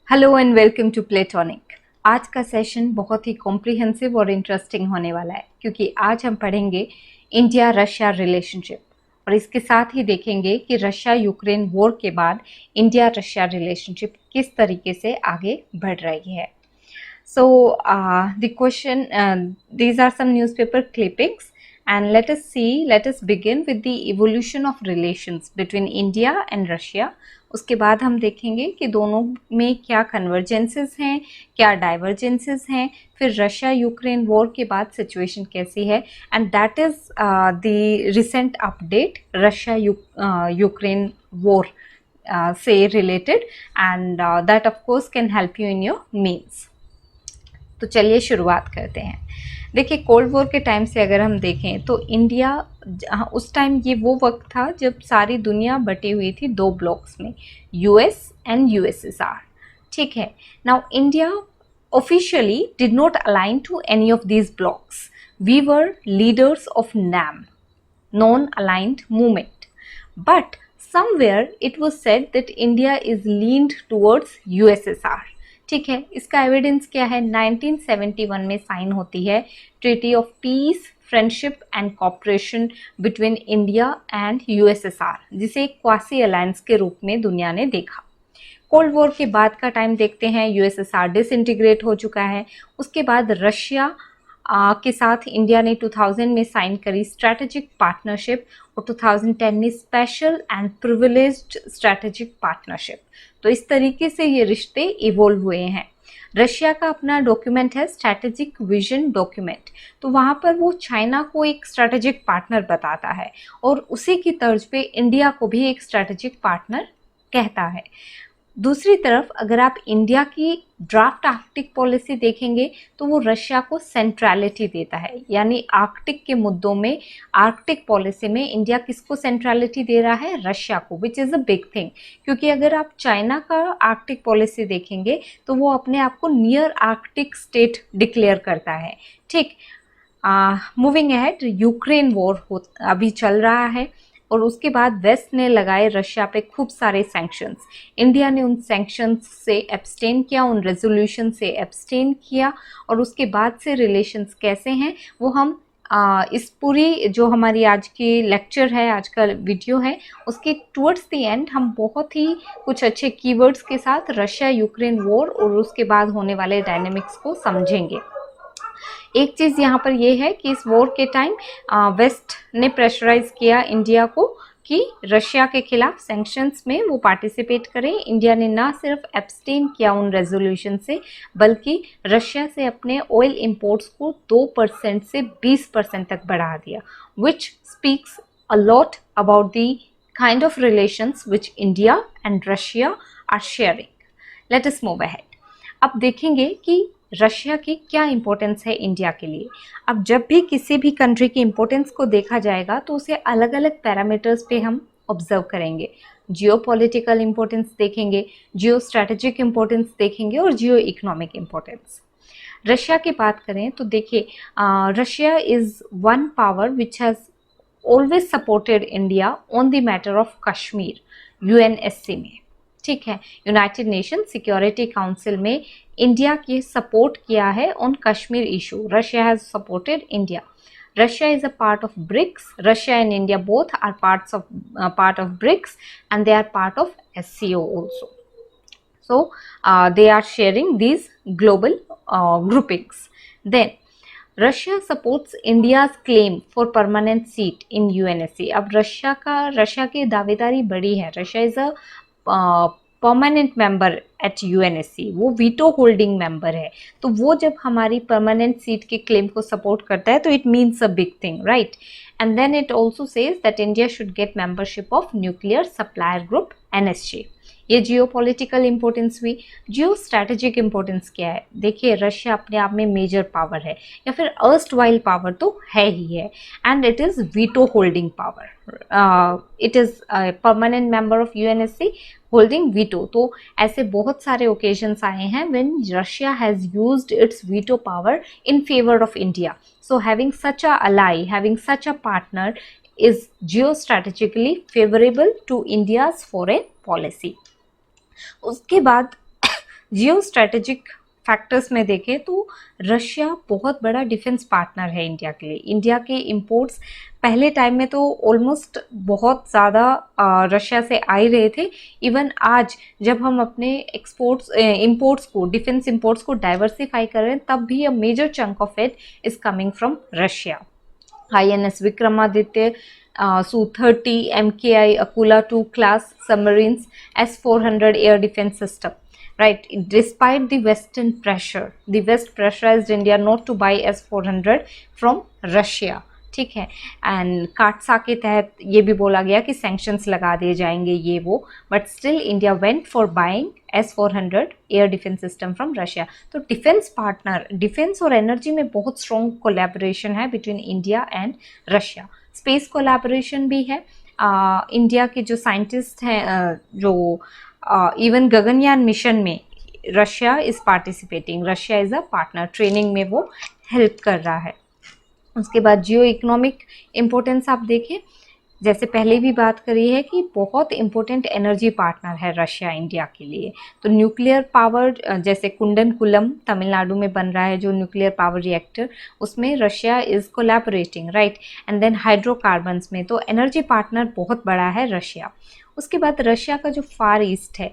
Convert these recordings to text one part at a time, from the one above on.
Hello and welcome to Platonic. आज का session बहुत ही कॉम्प्रिहेंसिव और इंटरेस्टिंग होने वाला है क्योंकि आज हम पढ़ेंगे इंडिया रशिया रिलेशनशिप और इसके साथ ही देखेंगे कि रशिया यूक्रेन वॉर के बाद इंडिया रशिया रिलेशनशिप किस तरीके से आगे बढ़ रही है। So the question, these are some newspaper clippings and let us begin with the evolution of relations between India and Russia. उसके बाद हम देखेंगे कि दोनों में क्या कन्वर्जेंसेस हैं, क्या डाइवर्जेंसेस हैं, फिर रशिया यूक्रेन वॉर के बाद सिचुएशन कैसी है and that is the recent update Russia Ukraine war से related and that of course can help you in your mains. तो चलिए शुरुआत करते हैं। देखिए, कोल्ड वॉर के टाइम से अगर हम देखें तो इंडिया उस टाइम ये वो वक्त था जब सारी दुनिया बटी हुई थी दो ब्लॉक्स में, यूएस एंड यूएसएसआर। ठीक है, now India officially did not align to any of these blocks. We were leaders of NAM, non aligned movement, but somewhere it was said that India is leaned towards USSR. ठीक है, इसका evidence क्या है? 1971 में sign होती है treaty of peace, friendship and cooperation between India and USSR, जिसे एक क्वासी अलायंस के रूप में दुनिया ने देखा। कोल्ड वॉर के बाद का टाइम देखते हैं, यूएसएसआर डिसइंटीग्रेट हो चुका है। उसके बाद रशिया के साथ इंडिया ने 2000 में साइन करी स्ट्रैटेजिक पार्टनरशिप और 2010 में special and privileged strategic partnership. तो इस तरीके से ये रिश्ते इवोल्व हुए हैं। रशिया का अपना डॉक्यूमेंट है स्ट्रैटेजिक विजन डॉक्यूमेंट, तो वहाँ पर वो चाइना को एक स्ट्रैटेजिक पार्टनर बताता है और उसी की तर्ज पे इंडिया को भी एक स्ट्रैटेजिक पार्टनर कहता है। दूसरी तरफ अगर आप इंडिया की ड्राफ्ट आर्कटिक पॉलिसी देखेंगे तो वो रशिया को सेंट्रलिटी देता है, यानी आर्कटिक के मुद्दों में आर्कटिक पॉलिसी में इंडिया किसको सेंट्रलिटी दे रहा है? रशिया को, which is a big thing. क्योंकि अगर आप चाइना का आर्कटिक पॉलिसी देखेंगे तो वो अपने आप को नियर आर्कटिक स्टेट डिक्लेयर करता है। ठीक, मूविंग अहेड, यूक्रेन वॉर अभी चल रहा है और उसके बाद वेस्ट ने लगाए रशिया पे खूब सारे सैंक्शंस। इंडिया ने उन सैंक्शंस से एब्सटेन किया, उन रेजोल्यूशन से एब्सटेन किया और उसके बाद से रिलेशंस कैसे हैं वो हम इस पूरी जो हमारी आज की लेक्चर है, आज का वीडियो है, उसके टुवर्ड्स द एंड हम बहुत ही कुछ अच्छे कीवर्ड्स के साथ रशिया यूक्रेन वॉर और उसके बाद होने वाले डायनेमिक्स को समझेंगे। एक चीज़ यहाँ पर यह है कि इस वॉर के टाइम वेस्ट ने प्रेशराइज किया इंडिया को कि रशिया के खिलाफ सैंक्शंस में वो पार्टिसिपेट करें। इंडिया ने ना सिर्फ एब्सटेन किया उन रेजोल्यूशन से, बल्कि रशिया से अपने ऑयल इंपोर्ट्स को 2% से 20% तक बढ़ा दिया, which speaks a lot about the kind of relations which India and Russia are sharing. Let us move ahead. अब देखेंगे कि रशिया की क्या इंपॉर्टेंस है इंडिया के लिए। अब जब भी किसी भी कंट्री की इंपॉर्टेंस को देखा जाएगा तो उसे अलग अलग पैरामीटर्स पे हम ऑब्जर्व करेंगे। जियो पॉलिटिकल इंपॉर्टेंस देखेंगे, जियो स्ट्रैटेजिक इंपॉर्टेंस देखेंगे और जियो इकोनॉमिक इंपॉर्टेंस। रशिया की बात करें तो देखिए, Russia is one power which has always supported India on the matter of Kashmir UNSC में। ठीक है, यूनाइटेड नेशन सिक्योरिटी काउंसिल में इंडिया की सपोर्ट किया है on Kashmir issue. Russia has supported India. Russia is a part of BRICS. Russia and India both are part of BRICS and they are part of SCO also. So they are sharing these global groupings. Then Russia supports India's claim for permanent seat in UNSC. अब Russia की दावेदारी बड़ी है। Russia is a permanent member at UNSC, वो veto holding member है। तो वो जब हमारी परमानेंट सीट के क्लेम को सपोर्ट करता है तो it means a big thing, right? And then it also says that India should get membership of nuclear supplier group NSG. ये जियो पॉलिटिकल इंपॉर्टेंस हुई। जियो स्ट्रैटेजिक इंपॉर्टेंस क्या है? देखिए, रशिया अपने आप में मेजर पावर है या फिर अर्स्ट वाइल पावर तो है ही है, and it is veto holding power. It is permanent member of UNSC holding veto. तो ऐसे बहुत सारे ओकेजन्स आए हैं when Russia has used its veto power in favour of India. So having such a ally, having such a partner is geostrategically favorable to India's foreign policy. उसके बाद geo strategic factors में देखें तो Russia बहुत बड़ा defence partner है India के लिए। इंडिया के इंपोर्ट्स पहले टाइम में तो ऑलमोस्ट बहुत ज़्यादा रशिया से आ ही रहे थे। इवन आज जब हम अपने एक्सपोर्ट्स इंपोर्ट्स को, डिफेंस इंपोर्ट्स को डाइवर्सिफाई कर रहे हैं, तब भी a major chunk of it is coming from Russia. INS Vikramaditya, Su-30 MKI Akula 2 class submarines, S-400 air defense system. Right, despite the Western pressure, the West pressurized India not to buy S-400 from Russia. ठीक है, and काटसा के तहत ये भी बोला गया कि sanctions लगा दिए जाएंगे ये वो, but still India went for buying S-400 air defence system from Russia. तो डिफेंस पार्टनर, डिफेंस और एनर्जी में बहुत स्ट्रॉन्ग कोलैबोरेशन है between India and Russia. Space collaboration भी है। इंडिया के जो साइंटिस्ट हैं, जो इवन गगनयान मिशन में Russia is participating, Russia is a partner, training में वो हेल्प कर रहा है। उसके बाद जियो इकोनॉमिक इम्पोर्टेंस आप देखें, जैसे पहले भी बात करी है कि बहुत इंपॉर्टेंट एनर्जी पार्टनर है रशिया इंडिया के लिए। तो न्यूक्लियर पावर, जैसे कुंडनकुलम तमिलनाडु में बन रहा है जो न्यूक्लियर पावर रिएक्टर, उसमें Russia is collaborating, right. And then hydrocarbons में तो एनर्जी पार्टनर बहुत बड़ा है रशिया। उसके बाद रशिया का जो फार ईस्ट है,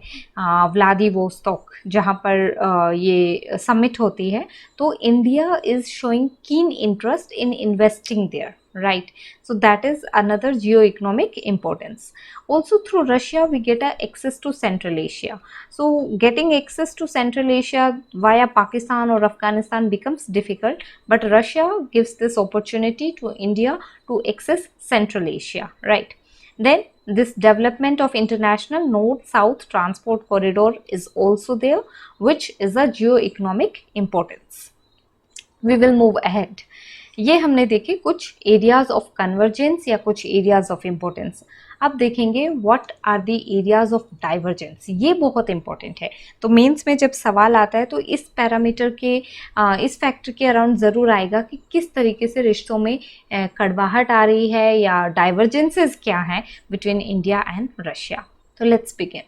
व्लादिवोस्तोक, जहाँ पर ये समिट होती है, तो India is showing keen interest in investing there, right? So that is another geo-economic importance. Also through Russia we get access to Central Asia. So getting access to Central Asia via Pakistan or Afghanistan becomes difficult, but Russia gives this opportunity to India to access Central Asia, right? Then this development of international north-south transport corridor is also there, which is a geo-economic importance. We will move ahead. ये हमने देखे कुछ areas of convergence या कुछ areas of importance. अब देखेंगे what are the areas of divergence. ये बहुत इंपॉर्टेंट है। तो मेंस में जब सवाल आता है तो इस पैरामीटर के, इस फैक्टर के अराउंड ज़रूर आएगा कि किस तरीके से रिश्तों में कड़वाहट आ रही है या डाइवर्जेंसेस क्या हैं बिटवीन इंडिया एंड रशिया। तो लेट्स बिगिन।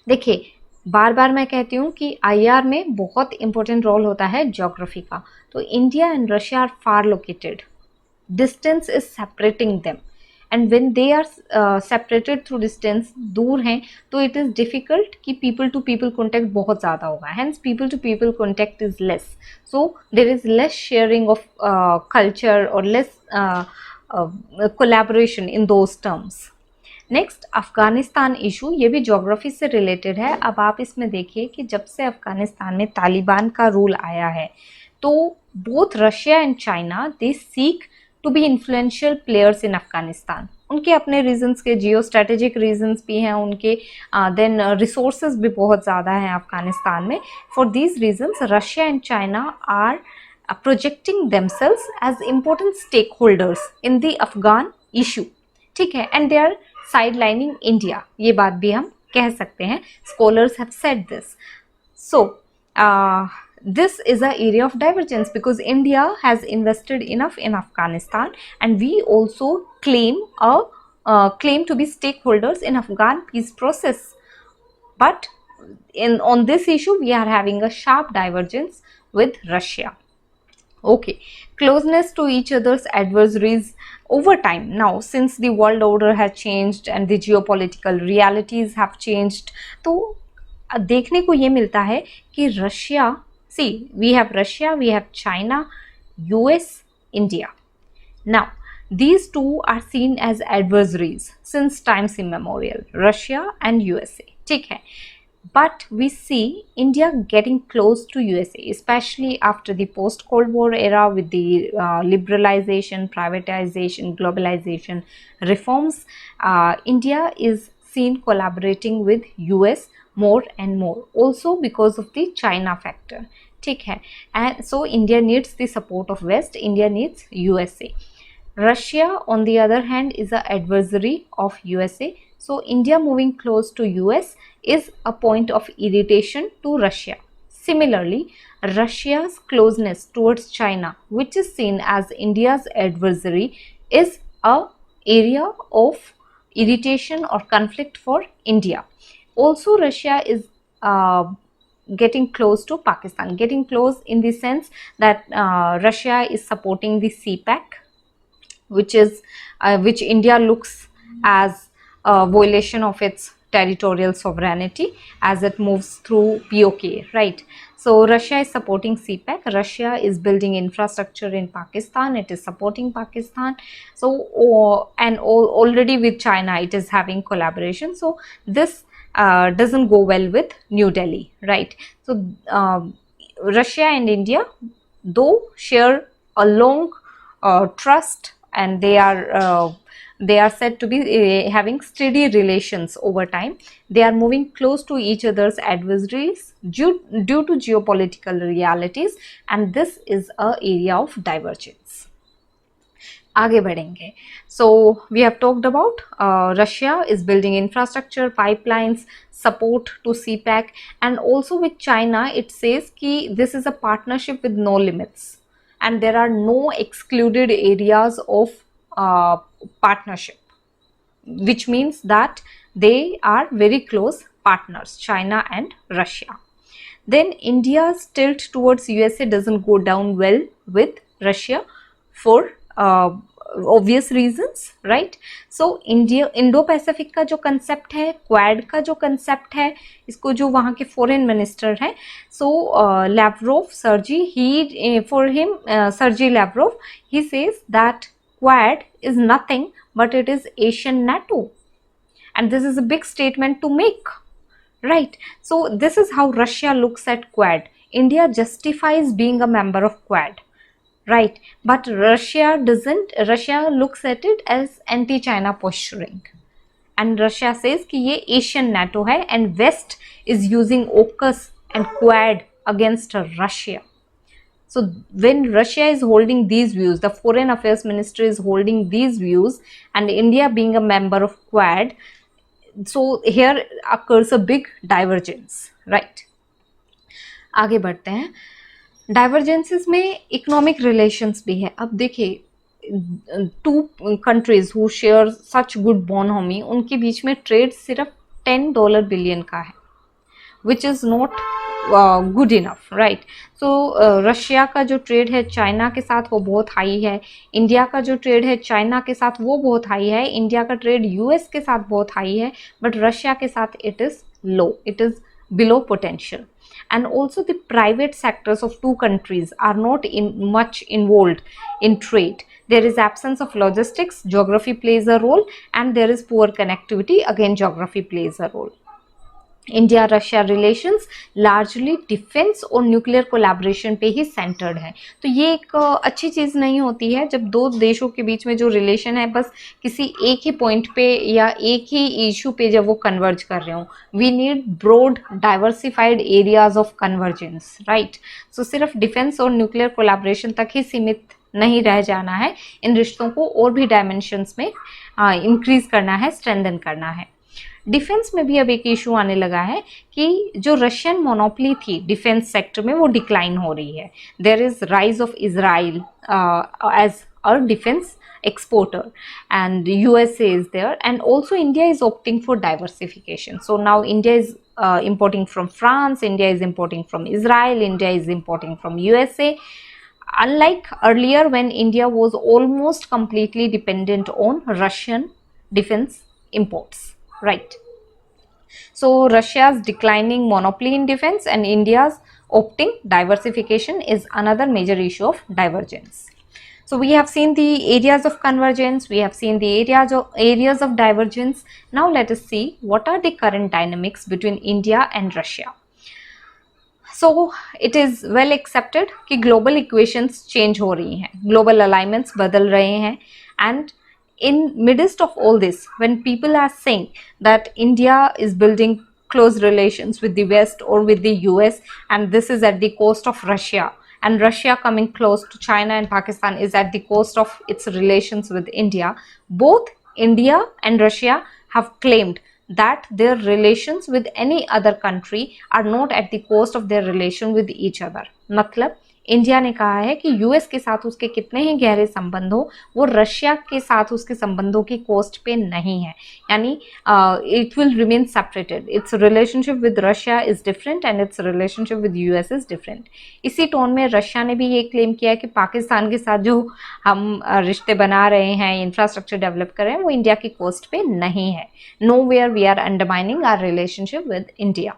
देखिए, बार बार मैं कहती हूँ कि IR में बहुत इंपॉर्टेंट रोल होता है ज्योग्राफी का। तो India and Russia are far located, distance is separating them, and when they are separated through distance, दूर हैं, तो इट इज़ डिफिकल्ट कि पीपल टू पीपल कॉन्टैक्ट बहुत ज़्यादा होगा, hence people to people contact is less, so there is less sharing of culture और less collaboration in those terms. Next, Afghanistan issue, ये भी ज्योग्राफी से रिलेटेड है। अब आप इसमें देखिए कि जब से अफगानिस्तान में तालिबान का रूल आया है, तो both Russia and China they seek to be influential players in Afghanistan. उनके अपने रीजंस के, जियो स्ट्रेटेजिक रीजंस भी हैं उनके, देन रिसोर्सेज भी बहुत ज़्यादा हैं अफगानिस्तान में। For these reasons Russia and China are projecting themselves as important stakeholders in the Afghan issue, ठीक है, and they are sidelining India, ये बात भी हम कह सकते हैं। Scholars have said this. So this is an area of divergence because India has invested enough in Afghanistan, and we also claim to be stakeholders in Afghan peace process. But on this issue, we are having a sharp divergence with Russia. Okay, closeness to each other's adversaries over time. Now, since the world order has changed and the geopolitical realities have changed, तो देखने को ये मिलता है कि Russia, see, we have Russia, we have China, US, India. Now, these two are seen as adversaries since times immemorial, Russia and USA, ठीक है। But we see India getting close to USA, especially after the post-Cold War era with the liberalization, privatization, globalization reforms. India is seen collaborating with US more and more, also because of the China factor. ठीक है, and so India needs the support of West, India needs USA. Russia, on the other hand, is an adversary of USA. So India moving close to US is a point of irritation to Russia. Similarly, Russia's closeness towards China, which is seen as India's adversary, is an area of irritation or conflict for India. Also, Russia is getting close to Pakistan. Getting close in the sense that Russia is supporting the CPEC, which India looks as a violation of its territorial sovereignty as it moves through POK, right? So Russia is supporting CPEC. Russia is building infrastructure in Pakistan. It is supporting Pakistan. So already with China, it is having collaboration. So this doesn't go well with New Delhi, right? So Russia and India, though, share a long trust, and they are said to be having steady relations over time. They are moving close to each other's adversaries due to geopolitical realities, and this is an area of divergence. आगे बढ़ेंगे. So we have talked about Russia is building infrastructure, pipelines, support to CPEC, and also with China it says कि this is a partnership with no limits and there are no excluded areas of partnership, which means that they are very close partners, China and Russia. Then India's tilt towards USA doesn't go down well with Russia for obvious reasons, right? So Indo-Pacific का जो concept है, Quad का जो concept है, इसको जो वहाँ के foreign minister हैं, so Lavrov, Sergey Lavrov, he says that Quad is nothing but it is Asian NATO, and this is a big statement to make, right? So this is how Russia looks at Quad. India justifies being a member of Quad, right? But Russia doesn't. Russia looks at it as anti-China posturing, and Russia says कि ये Asian NATO है and West is using AUKUS and Quad against Russia. So when Russia is holding these views, the foreign affairs minister is holding these views, and India being a member of Quad, so here occurs a big divergence, right? आगे बढ़ते हैं. Divergences में economic relations भी है. अब देखिए, two countries who share such good bonhomie, उनके बीच में ट्रेड सिर्फ $10 बिलियन का है, which is not good enough, right? So Russia का जो ट्रेड है चाइना के साथ वो बहुत हाई है. इंडिया का जो ट्रेड है चाइना के साथ वो बहुत हाई है. इंडिया का ट्रेड यूएस के साथ बहुत हाई है, बट रशिया के साथ it is low, it is below potential. And also the private sectors of two countries are not much involved in trade. There is absence of logistics, geography plays a role, and there is poor connectivity, again geography plays a role. India Russia relations largely defence और nuclear collaboration पे ही centred है. तो ये एक अच्छी चीज़ नहीं होती है जब दो देशों के बीच में जो रिलेशन है बस किसी एक ही पॉइंट पे या एक ही इशू पे जब वो कन्वर्ज कर रहे हो. We need broad diversified areas of convergence, right? So सिर्फ डिफेंस और न्यूक्लियर कोलैबोरेशन तक ही सीमित नहीं रह जाना है. इन रिश्तों को और भी डायमेंशंस में इंक्रीज करना है, स्ट्रेंथन करना है. डिफेंस में भी अब एक इशू आने लगा है कि जो रशियन मोनोपोली थी डिफेंस सेक्टर में वो डिक्लाइन हो रही है. There is rise of Israel as a defence exporter, and USA is there, and also India is opting for diversification. So now India is importing from France, India is importing from Israel, India is importing from USA, unlike earlier when India was almost completely dependent on Russian defense imports, right? So Russia's declining monopoly in defense and India's opting diversification is another major issue of divergence. So we have seen the areas of convergence, we have seen the areas of divergence. Now let us see what are the current dynamics between India and Russia. So it is well accepted कि global equations change हो रही हैं, global alignments बदल रहे हैं, and in midst of all this, when people are saying that India is building close relations with the West or with the US, and this is at the cost of Russia, and Russia coming close to China and Pakistan is at the cost of its relations with India, both India and Russia have claimed that their relations with any other country are not at the cost of their relation with each other. मतलब India ने कहा है कि US के साथ उसके कितने ही गहरे संबंध हो, वो रशिया के साथ उसके संबंधों की कोस्ट पे नहीं है, यानी it will remain separated. It's relationship with Russia is different and it's relationship with US is different. इसी टोन में रशिया ने भी ये क्लेम किया है कि पाकिस्तान के साथ जो हम रिश्ते बना रहे हैं, इंफ्रास्ट्रक्चर डेवलप कर रहे हैं, वो इंडिया की कोस्ट पे नहीं है। Nowhere we are undermining our relationship with India.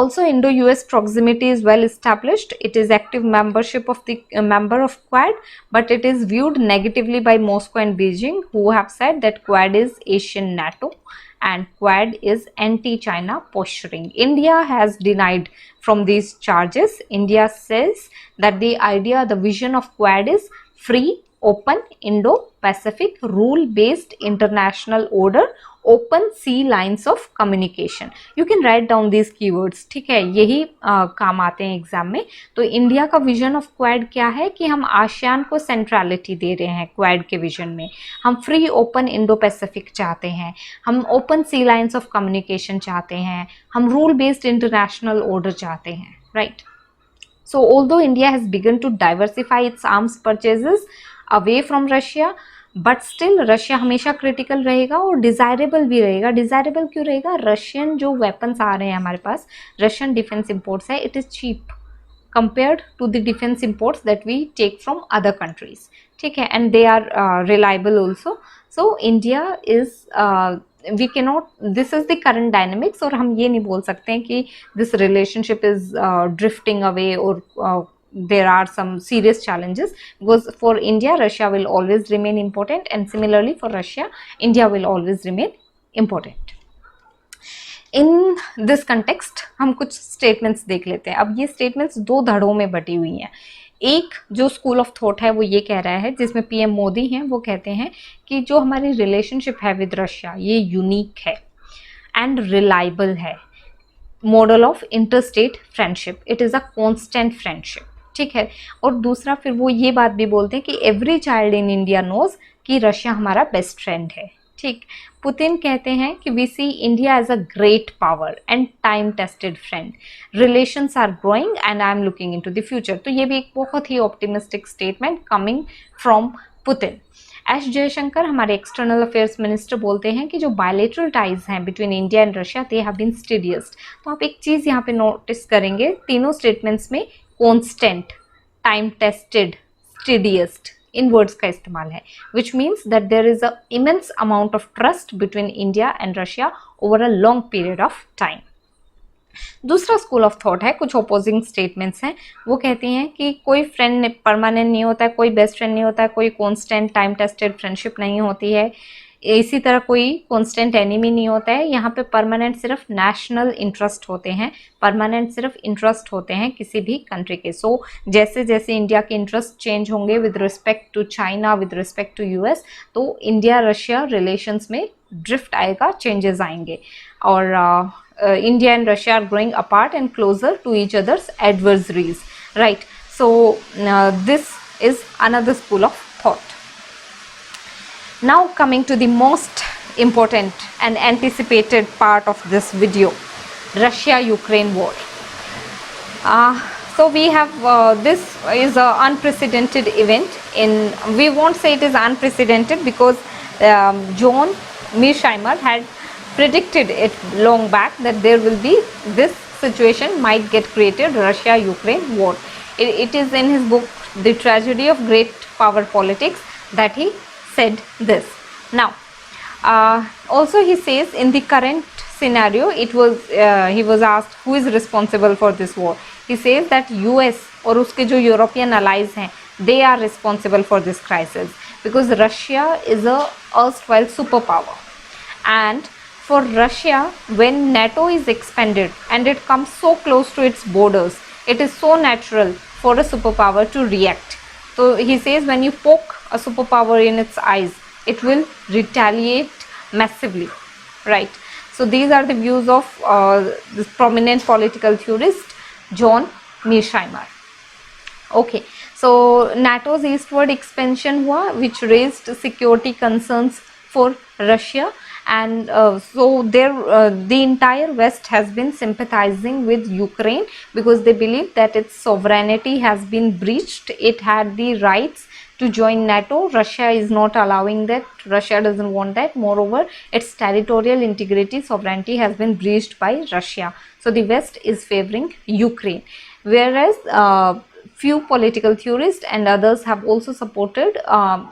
Also, Indo-US proximity is well established. It is active membership of the member of Quad, but it is viewed negatively by Moscow and Beijing, who have said that Quad is Asian NATO and Quad is anti-China posturing. India has denied from these charges. India says that the idea, the vision of Quad is free, open, Indo-Pacific, rule-based international order, open sea lines of communication. You can write down these keywords, ठीक है, यही काम आते हैं exam में। तो India का vision of quad क्या है कि हम आसियान को सेंट्रलिटी दे रहे हैं क्वाड के विजन में, हम फ्री ओपन इंडो पैसिफिक चाहते हैं, हम open sea lines of communication चाहते हैं, हम रूल बेस्ड इंटरनेशनल ऑर्डर चाहते हैं, right. So although India has begun to diversify its arms purchases away from Russia, but still Russia हमेशा क्रिटिकल रहेगा और डिज़ायरेबल भी रहेगा। डिज़ायरेबल क्यों रहेगा? रशियन जो वेपन्स आ रहे हैं हमारे पास, रशियन डिफेंस इम्पोर्ट्स है, it is cheap compared to the defense imports that we take from other countries, ठीक है, and they are reliable also. So India is we cannot, this is the current dynamics, और हम ये नहीं बोल सकते हैं कि this relationship is drifting away or there are some serious challenges, because for India Russia will always remain important and similarly for Russia India will always remain important. In this context हम कुछ statements देख लेते हैं। अब ये statements दो धड़ों में बटी हुई हैं। एक जो स्कूल ऑफ थॉट है वो ये कह रहा है, जिसमें पीएम मोदी हैं, वो कहते हैं कि जो हमारी रिलेशनशिप है विद रशिया ये यूनिक है एंड रिलायबल है, model of interstate friendship, it is a constant friendship, ठीक है। और दूसरा फिर वो ये बात भी बोलते हैं कि every child in India knows कि रशिया हमारा बेस्ट फ्रेंड है, ठीक। पुतिन कहते हैं कि we see India as a great power and time tested friend, relations are growing and I am looking into the future. तो ये भी एक बहुत ही optimistic statement coming from Putin. S Jaishankar हमारे एक्सटर्नल अफेयर्स मिनिस्टर बोलते हैं कि जो बायलेटरल टाइज हैं between India and Russia they have been steadiest. तो आप एक चीज़ यहाँ पे नोटिस करेंगे, तीनों स्टेटमेंट्स में कॉन्स्टेंट, टाइम टेस्टेड, स्टेडियस्ट इन वर्ड्स का इस्तेमाल है, which means that there is a immense amount of trust between India and Russia over a long period of time. दूसरा स्कूल ऑफ थॉट है, कुछ अपोजिंग स्टेटमेंट्स हैं, वो कहती हैं कि कोई फ्रेंड परमानेंट नहीं होता है, कोई बेस्ट फ्रेंड नहीं होता है, कोई कॉन्स्टेंट टाइम टेस्टेड फ्रेंडशिप नहीं होती है, इसी तरह कोई कॉन्स्टेंट एनिमी नहीं होता है। यहाँ पे परमानेंट सिर्फ नेशनल इंटरेस्ट होते हैं, परमानेंट सिर्फ इंटरेस्ट होते हैं किसी भी कंट्री के। सो जैसे जैसे इंडिया के इंटरेस्ट चेंज होंगे with respect to China, with respect to US, तो इंडिया रशिया रिलेशंस में ड्रिफ्ट आएगा, चेंजेस आएंगे, और India and Russia are growing apart and closer to each others adversaries, right. So this is another school of thought. Now coming to the most important and anticipated part of this video, Russia-Ukraine war. So we have, this is an unprecedented event we won't say it is unprecedented because John Mearsheimer had predicted it long back that there will be this situation might get created, Russia-Ukraine war. It is in his book The Tragedy of Great Power Politics that he said this. Now also he says in the current scenario, he was asked who is responsible for this war. He says that US और उसके जो European allies हैं, they are responsible for this crisis because Russia is a erstwhile superpower, and for Russia when NATO is expanded and it comes so close to its borders, it is so natural for a superpower to react. So he says when you poke a superpower in its eyes, it will retaliate massively, right? So these are the views of this prominent political theorist John Mearsheimer. Okay, so NATO's eastward expansion हुआ, which raised security concerns for Russia, and so the entire West has been sympathizing with Ukraine because they believe that its sovereignty has been breached. It had the rights to join NATO. Russia is not allowing that. Russia doesn't want that. Moreover, its territorial integrity, sovereignty has been breached by Russia. So the West is favoring Ukraine, whereas few political theorists and others have also supported,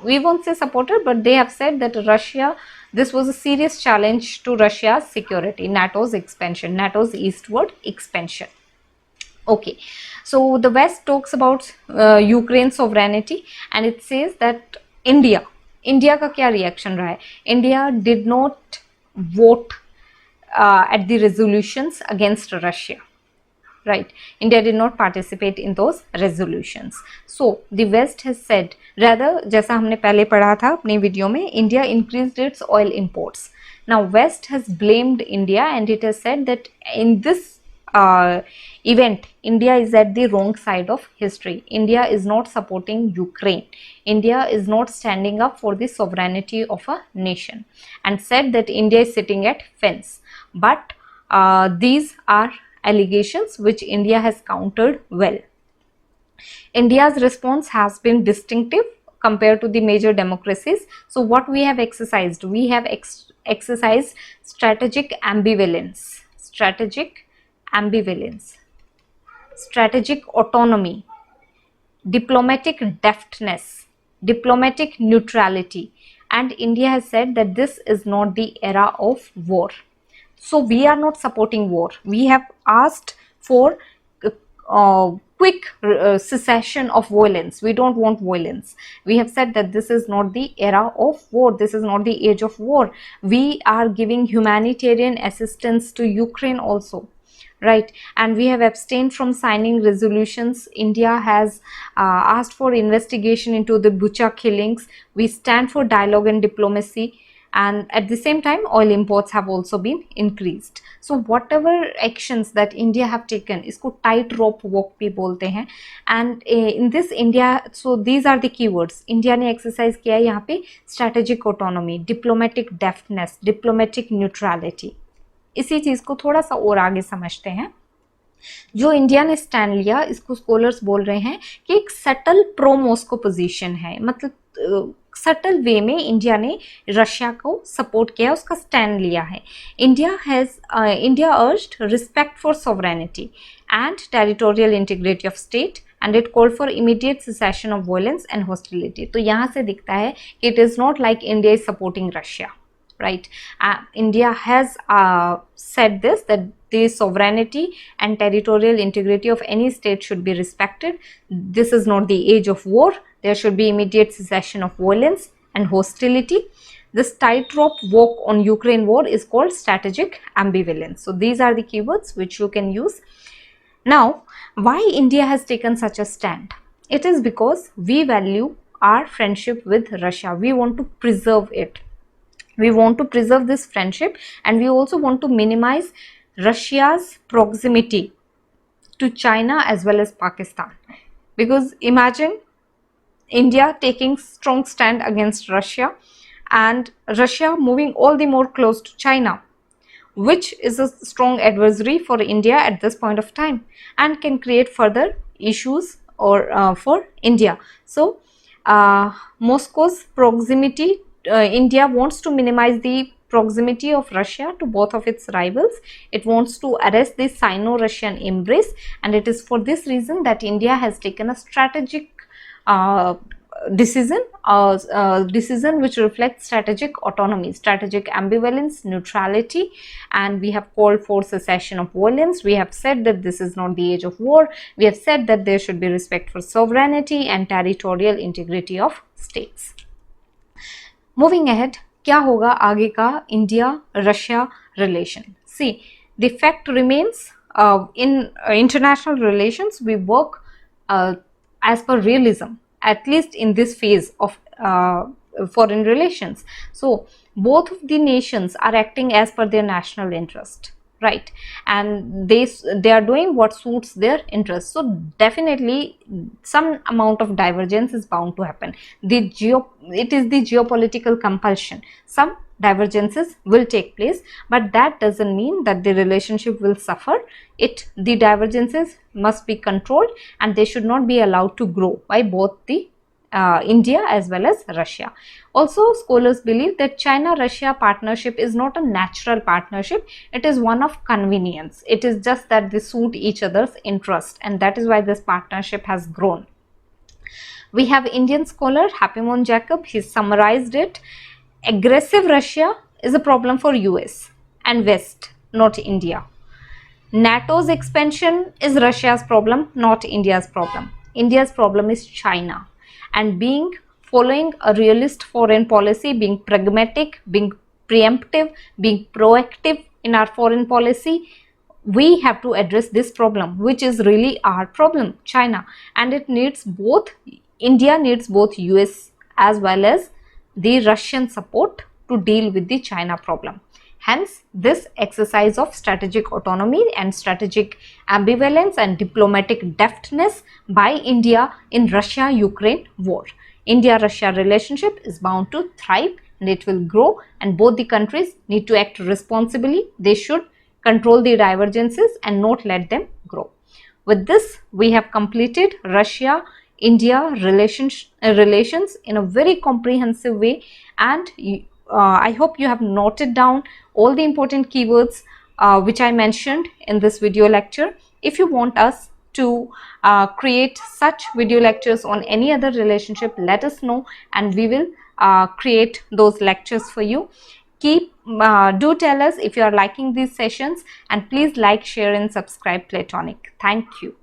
we won't say supported, but they have said that Russia, this was a serious challenge to Russia's security, NATO's expansion, NATO's eastward expansion. Okay, so the West talks about Ukraine sovereignty, and it says that India का क्या reaction रहा है? India did not vote at the resolutions against Russia. Right, India did not participate in those resolutions. So the West has said, rather, जैसा हमने पहले पढ़ा था अपनी वीडियो में, India increased its oil imports. Now West has blamed India and it has said that in this event, India is at the wrong side of history. India is not supporting Ukraine. India is not standing up for the sovereignty of a nation, and said that India is sitting at fence. But these are allegations which India has countered well. India's response has been distinctive compared to the major democracies. So what we have exercised? We have exercised strategic ambivalence, strategic autonomy, diplomatic deftness, diplomatic neutrality, and India has said that this is not the era of war. So we are not supporting war. We have asked for quick cessation of violence. We don't want violence. We have said that this is not the era of war. This is not the age of war. We are giving humanitarian assistance to Ukraine also. Right, and we have abstained from signing resolutions. India has asked for investigation into the Bucha killings. We stand for dialogue and diplomacy, and at the same time oil imports have also been increased. So whatever actions that India have taken, isko tight rope walk bhi bolte hain, and in this India, so these are the keywords India ne exercise kiya hai yahan pe: strategic autonomy, diplomatic deftness, diplomatic neutrality. इसी चीज को थोड़ा सा और आगे समझते हैं. जो इंडिया ने स्टैंड लिया, इसको स्कॉलर्स बोल रहे हैं कि एक सटल प्रो मॉस्को पोजीशन है, मतलब सटल वे में इंडिया ने रशिया को सपोर्ट किया, उसका स्टैंड लिया है. India urged respect for sovereignty and territorial integrity of state and it called for immediate cessation of violence and hostility. तो यहाँ से दिखता है कि it is not like India is supporting Russia. Right, India has said this, that the sovereignty and territorial integrity of any state should be respected. This is not the age of war. There should be immediate cessation of violence and hostility. This tightrope walk on Ukraine war is called strategic ambivalence. So these are the keywords which you can use. Now, why India has taken such a stand? It is because we value our friendship with Russia. We want to preserve it. We want to preserve this friendship, and we also want to minimize Russia's proximity to China as well as Pakistan. Because imagine India taking strong stand against Russia and Russia moving all the more close to China, which is a strong adversary for India at this point of time and can create further issues or for India. So Moscow's proximity, India wants to minimize the proximity of Russia to both of its rivals. It wants to arrest the Sino-Russian embrace, and it is for this reason that India has taken a strategic decision which reflects strategic autonomy, strategic ambivalence, neutrality, and we have called for cessation of violence. We have said that this is not the age of war. We have said that there should be respect for sovereignty and territorial integrity of states. Moving ahead, क्या होगा आगे का India Russia relation? See, the fact remains in international relations we work as per realism, at least in this phase of foreign relations. So both of the nations are acting as per their national interest. right? And they are doing what suits their interests. So definitely some amount of divergence is bound to happen. It is the geopolitical compulsion. Some divergences will take place, but that doesn't mean that the relationship will suffer. The divergences must be controlled, and they should not be allowed to grow by both the India as well as Russia. Also, scholars believe that China-Russia partnership is not a natural partnership, it is one of convenience. It is just that they suit each other's interest, and that is why this partnership has grown. We have Indian scholar Happymon Jacob. He summarized it. Aggressive Russia is a problem for US and West, not India. NATO's expansion is Russia's problem, not India's problem. India's problem is China. And following a realist foreign policy, being pragmatic, being preemptive, being proactive in our foreign policy, we have to address this problem, which is really our problem, China. And India needs both US as well as the Russian support to deal with the China problem. Hence, this exercise of strategic autonomy and strategic ambivalence and diplomatic deftness by India in Russia-Ukraine war. India-Russia relationship is bound to thrive and it will grow, and both the countries need to act responsibly. They should control the divergences and not let them grow. With this, we have completed Russia-India relations in a very comprehensive way, and I hope you have noted down all the important keywords which I mentioned in this video lecture. If you want us to create such video lectures on any other relationship, let us know and we will create those lectures for you. Do tell us if you are liking these sessions, and please like, share and subscribe Playtonic. Thank you.